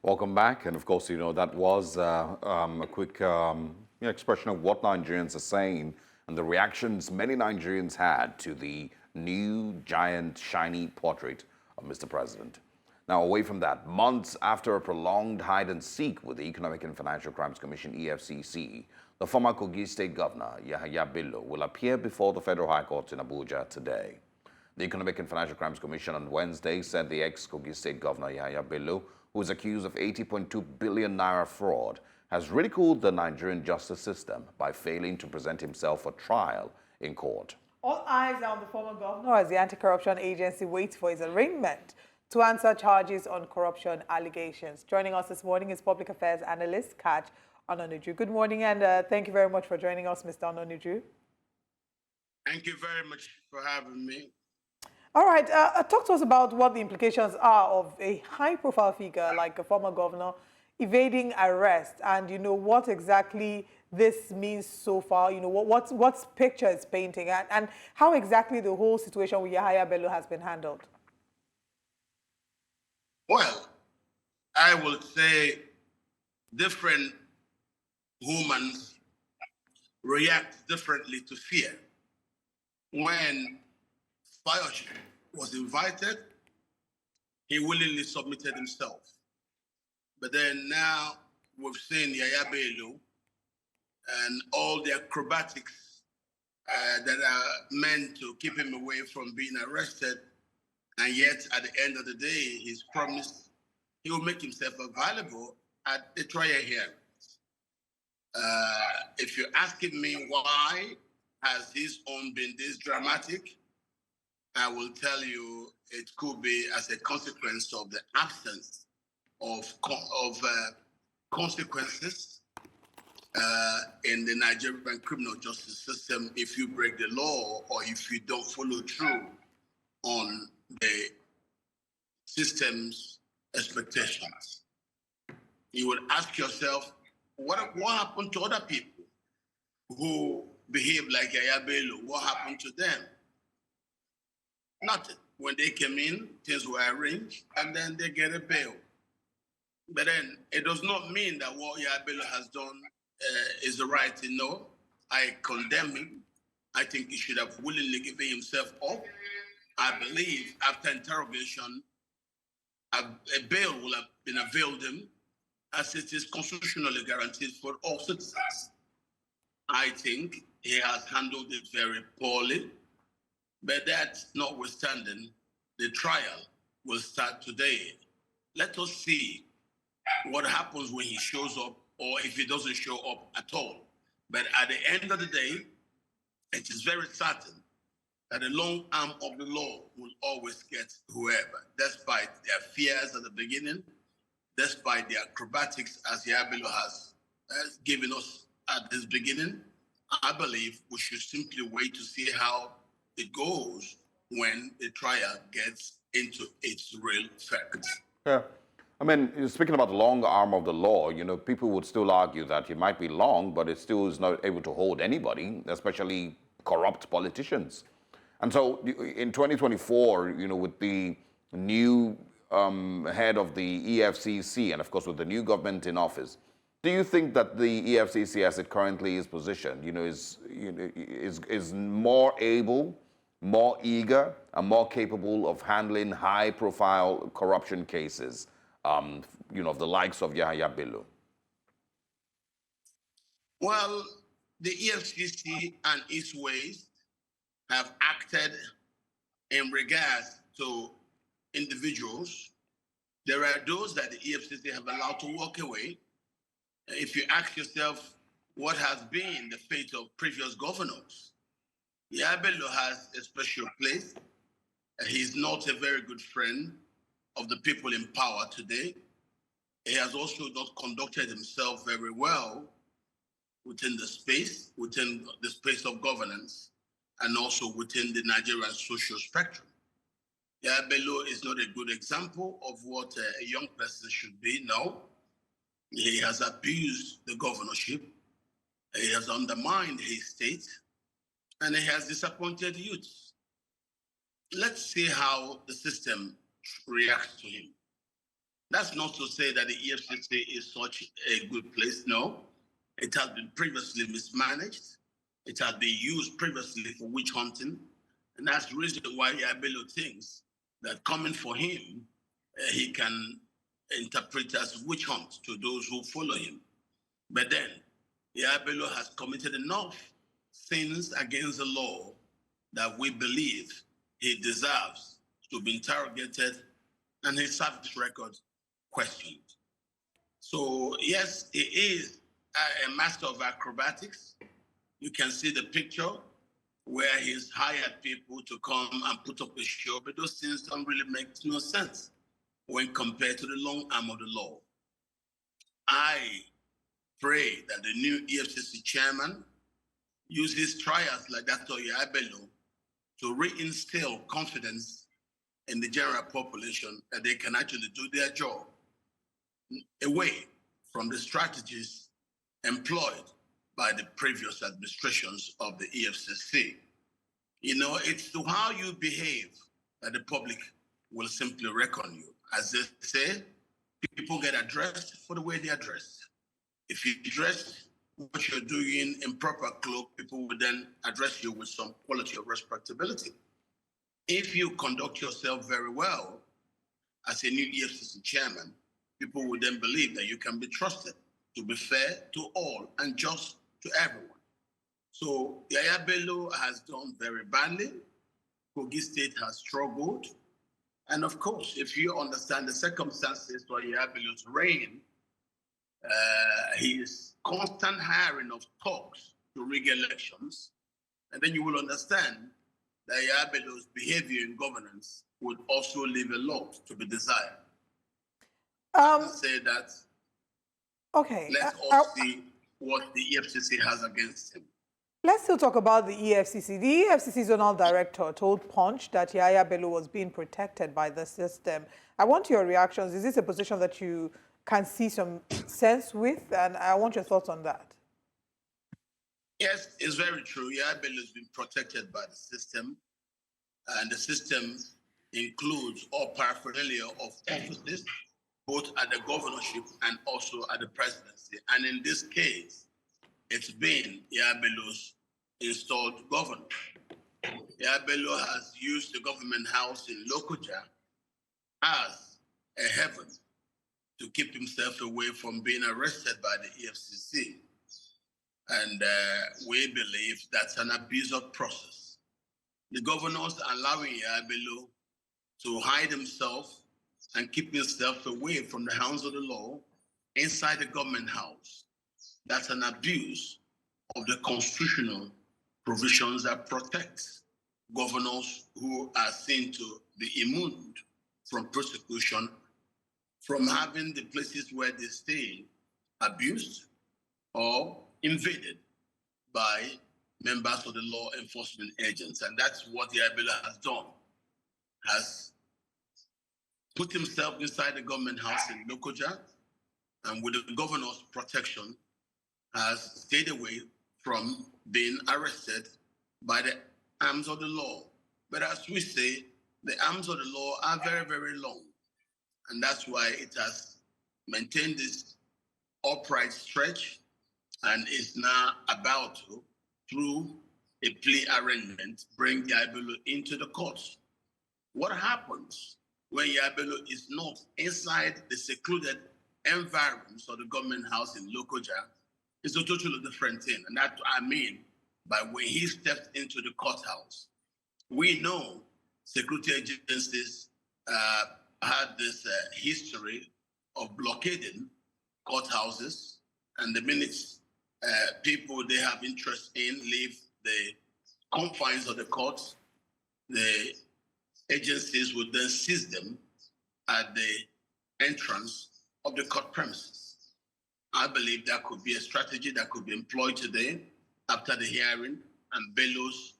Welcome back. And of course, that was a quick expression of what Nigerians are saying and the reactions many Nigerians had to the new giant shiny portrait of Mr. President. Now, away from that, months after a prolonged hide and seek with the Economic and Financial Crimes Commission, EFCC, the former Kogi State Governor, Yahaya Bello, will appear before the Federal High Court in Abuja today. The Economic and Financial Crimes Commission on Wednesday said the ex-Kogi State Governor, Yahaya Bello, who is accused of 80.2 billion naira fraud, has ridiculed the Nigerian justice system by failing to present himself for trial in court. All eyes are on the former governor as the anti-corruption agency waits for his arraignment to answer charges on corruption allegations. Joining us this morning is public affairs analyst Kaj Ononuju. Good morning, and thank you very much for joining us, Mr. Ononuju. Thank you very much for having me. All right, talk to us about what the implications are of a high-profile figure like a former governor evading arrest, and what exactly this means so far. What picture it's painting, and how exactly the whole situation with Yahaya Bello has been handled. Well, I would say different humans react differently to fear. When Fayose was invited, he willingly submitted himself. But then now we've seen Yahaya Bello and all the acrobatics that are meant to keep him away from being arrested. And yet, at the end of the day, he's promised he will make himself available at the trial hearings. If you're asking me why has his own been this dramatic, I will tell you it could be as a consequence of the absence of consequences in the Nigerian criminal justice system if you break the law or if you don't follow through on the system's expectations. You would ask yourself, what happened to other people who behave like Yahaya Bello? What happened to them? Nothing. When they came in, things were arranged, and then they get a bail. But then it does not mean that what Yahaya Bello has done is the right thing. No, I condemn him. I think he should have willingly given himself up. I believe after interrogation, a bail will have been availed him as it is constitutionally guaranteed for all citizens. I think he has handled it very poorly, but that notwithstanding, the trial will start today. Let us see what happens when he shows up or if he doesn't show up at all. But at the end of the day, it is very certain that the long arm of the law will always get whoever, despite their fears at the beginning, despite the acrobatics as Yahaya Bello has given us at this beginning. I believe we should simply wait to see how it goes when the trial gets into its real effect. Yeah. I mean, speaking about the long arm of the law, people would still argue that it might be long, but it still is not able to hold anybody, especially corrupt politicians. And so in 2024, with the new head of the EFCC and, of course, with the new government in office, do you think that the EFCC, as it currently is positioned, is more able, more eager, and more capable of handling high-profile corruption cases, of the likes of Yahaya Bello? Well, the EFCC and its ways have acted in regards to individuals. There are those that the EFCC have allowed to walk away. If you ask yourself, what has been the fate of previous governors? Yahaya Bello has a special place. He's not a very good friend of the people in power today. He has also not conducted himself very well within the space of governance, and also within the Nigerian social spectrum. Yahaya Bello is not a good example of what a young person should be. No, he has abused the governorship, he has undermined his state, and he has disappointed youth. Let's see how the system reacts to him. That's not to say that the EFCC is such a good place. No, it has been previously mismanaged. It has been used previously for witch hunting. And that's the reason why Yahaya Bello thinks that coming for him, he can interpret as witch hunt to those who follow him. But then, Yahaya Bello has committed enough sins against the law that we believe he deserves to be interrogated and his service record questioned. So yes, he is a master of acrobatics. You can see the picture where he's hired people to come and put up a show, but those things don't really make no sense when compared to the long arm of the law. I pray that the new EFCC chairman uses trials like that of Yahaya Bello to reinstill confidence in the general population that they can actually do their job away from the strategies employed by the previous administrations of the EFCC. You know, it's to how you behave that the public will simply reckon you. As they say, people get addressed for the way they are dressed. If you dress what you're doing in proper cloak, people will then address you with some quality of respectability. If you conduct yourself very well as a new EFCC chairman, people will then believe that you can be trusted to be fair to all and just to everyone. So Yahaya Bello has done very badly. Kogi State has struggled. And of course, if you understand the circumstances for Yahaya Bello's reign, his constant hiring of talks to rig elections, and then you will understand that Yahaya Bello's behavior in governance would also leave a lot to be desired. Say that. Okay. Let's all see what the EFCC has against him. Let's still talk about the EFCC. The EFCC zonal director told Punch that Yahaya Bello was being protected by the system. I want your reactions. Is this a position that you can see some sense with? And I want your thoughts on that. Yes, it's very true. Yahaya Bello has been protected by the system. And the system includes all paraphernalia of offices, both at the governorship and also at the presidency. And in this case, it's been Yahaya Bello's installed governor. Yahaya Bello has used the government house in Lokoja as a heaven to keep himself away from being arrested by the EFCC. And we believe that's an abuse of process. The governors allowing Yahaya Bello to hide himself and keep himself away from the hounds of the law inside the government house. That's an abuse of the constitutional provisions that protect governors who are seen to be immune from prosecution, from having the places where they stay abused or invaded by members of the law enforcement agents. And that's what Yahaya Bello has done, has put himself inside the government house in Lokoja, and with the governor's protection, has stayed away from being arrested by the arms of the law. But as we say, the arms of the law are very, very long. And that's why it has maintained this upright stretch and is now about to, through a plea arraignment, bring Yahaya Bello into the courts. What happens when Yahaya Bello is not inside the secluded environs of the government house in Lokoja is a totally different thing. And that's what I mean by when he stepped into the courthouse. We know security agencies had this history of blockading courthouses, and the minute people they have interest in leave the confines of the courts, the agencies would then seize them at the entrance of the court premises. I believe that could be a strategy that could be employed today after the hearing, and Bello's,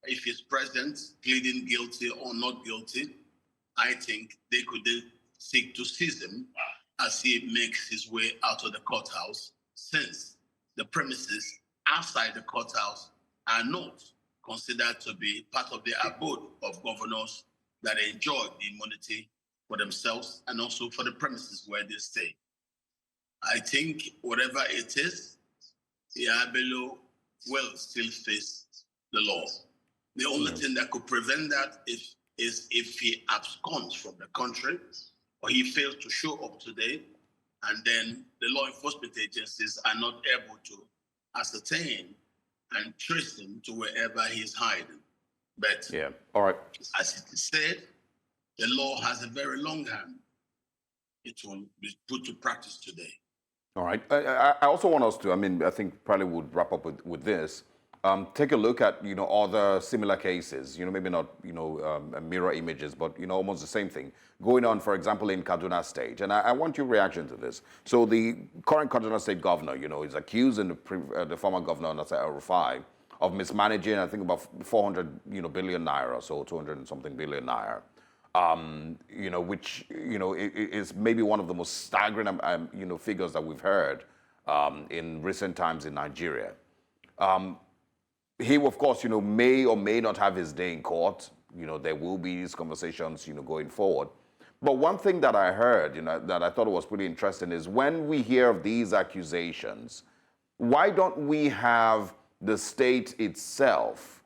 if he's present, pleading guilty or not guilty, I think they could then seek to seize him as he makes his way out of the courthouse, since the premises outside the courthouse are not considered to be part of the abode of governors that enjoy the immunity for themselves and also for the premises where they stay. I think whatever it is, Yahaya Bello will still face the law. The only thing that could prevent that is if he absconds from the country or he fails to show up today, and then the law enforcement agencies are not able to ascertain and trace him to wherever he's hiding. But Yeah. All right. as it is said, the law has a very long hand. It will be put to practice today. All right. I also want us to, I think probably would wrap up with this. Take a look at, other similar cases, maybe not, mirror images, but, almost the same thing going on, for example, in Kaduna State. And I want your reaction to this. So the current Kaduna State governor, is accusing the former governor, Nasir El-Rufai, of mismanaging, I think, about 400, billion naira, so 200 and something billion naira. Which, is maybe one of the most staggering, figures that we've heard in recent times in Nigeria. He, of course, may or may not have his day in court. There will be these conversations, going forward. But one thing that I heard, that I thought was pretty interesting is when we hear of these accusations, why don't we have the state itself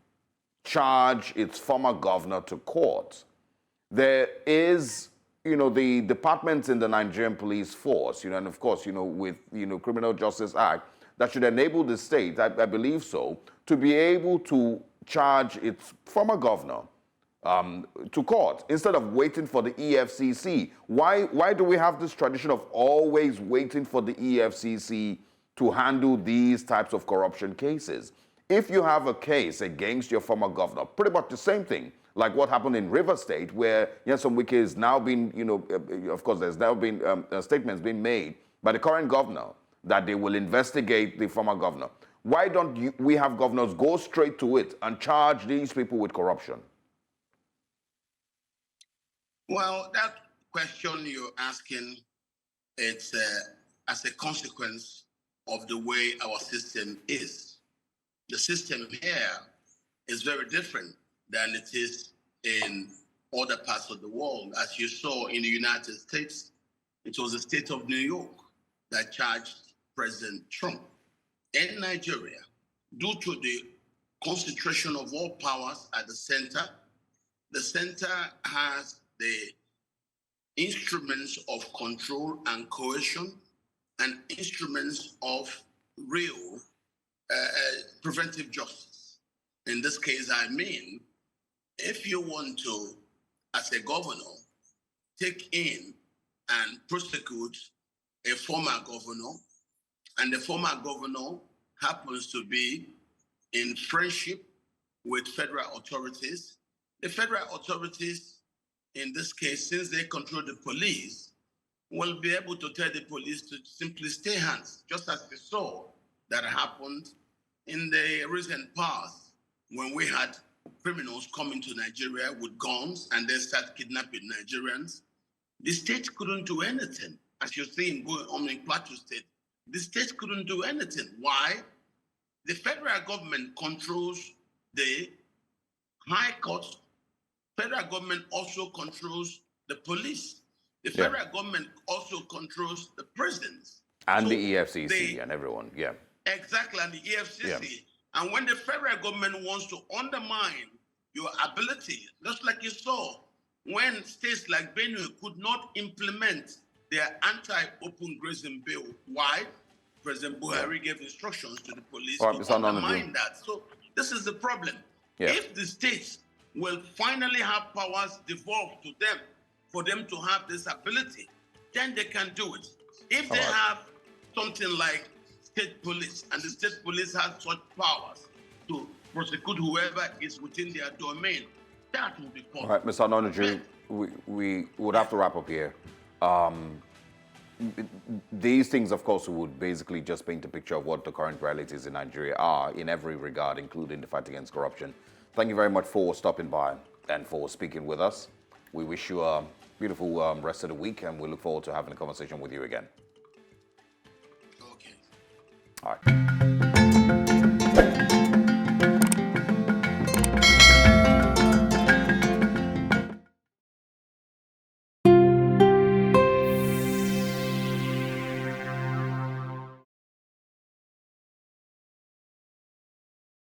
charge its former governor to court? There is, the departments in the Nigerian police force, and of course, with, Criminal Justice Act, that should enable the state, I believe so, to be able to charge its former governor to court instead of waiting for the EFCC. Why do we have this tradition of always waiting for the EFCC to handle these types of corruption cases? If you have a case against your former governor, pretty much the same thing, like what happened in River State, where Nyesom Wike is now been, of course, there's now been statements being made by the current governor that they will investigate the former governor. Why don't we have governors go straight to it and charge these people with corruption? Well, that question you're asking, it's as a consequence of the way our system is. The system here is very different than it is in other parts of the world. As you saw in the United States, it was the state of New York that charged President Trump. In Nigeria, due to the concentration of all powers at the center has the instruments of control and coercion and instruments of real preventive justice. In this case, I mean, if you want to, as a governor, take in and prosecute a former governor, and the former governor happens to be in friendship with federal authorities, the federal authorities, in this case, since they control the police, will be able to tell the police to simply stay hands, just as we saw that happened in the recent past when we had criminals coming to Nigeria with guns and then start kidnapping Nigerians. The state couldn't do anything, as you're seeing going on in Plateau State. The state couldn't do anything. Why? The federal government controls the high courts. Federal government also controls the police. The federal government also controls the prisons. And so the EFCC and everyone, Exactly, and the EFCC. Yeah. And when the federal government wants to undermine your ability, just like you saw, when states like Benue could not implement their anti-open grazing bill. Why? President Buhari gave instructions to the police to undermine that. So this is the problem. If the states will finally have powers devolved to them for them to have this ability, then they can do it. If they have something like state police, and the state police has such powers to prosecute whoever is within their domain, that will be possible. All right, Mr. Anonuju, we would have to wrap up here. These things, of course, would basically just paint a picture of what the current realities in Nigeria are in every regard, including the fight against corruption. Thank you very much for stopping by and for speaking with us. We wish you a beautiful rest of the week, and we look forward to having a conversation with you again. Okay. All right.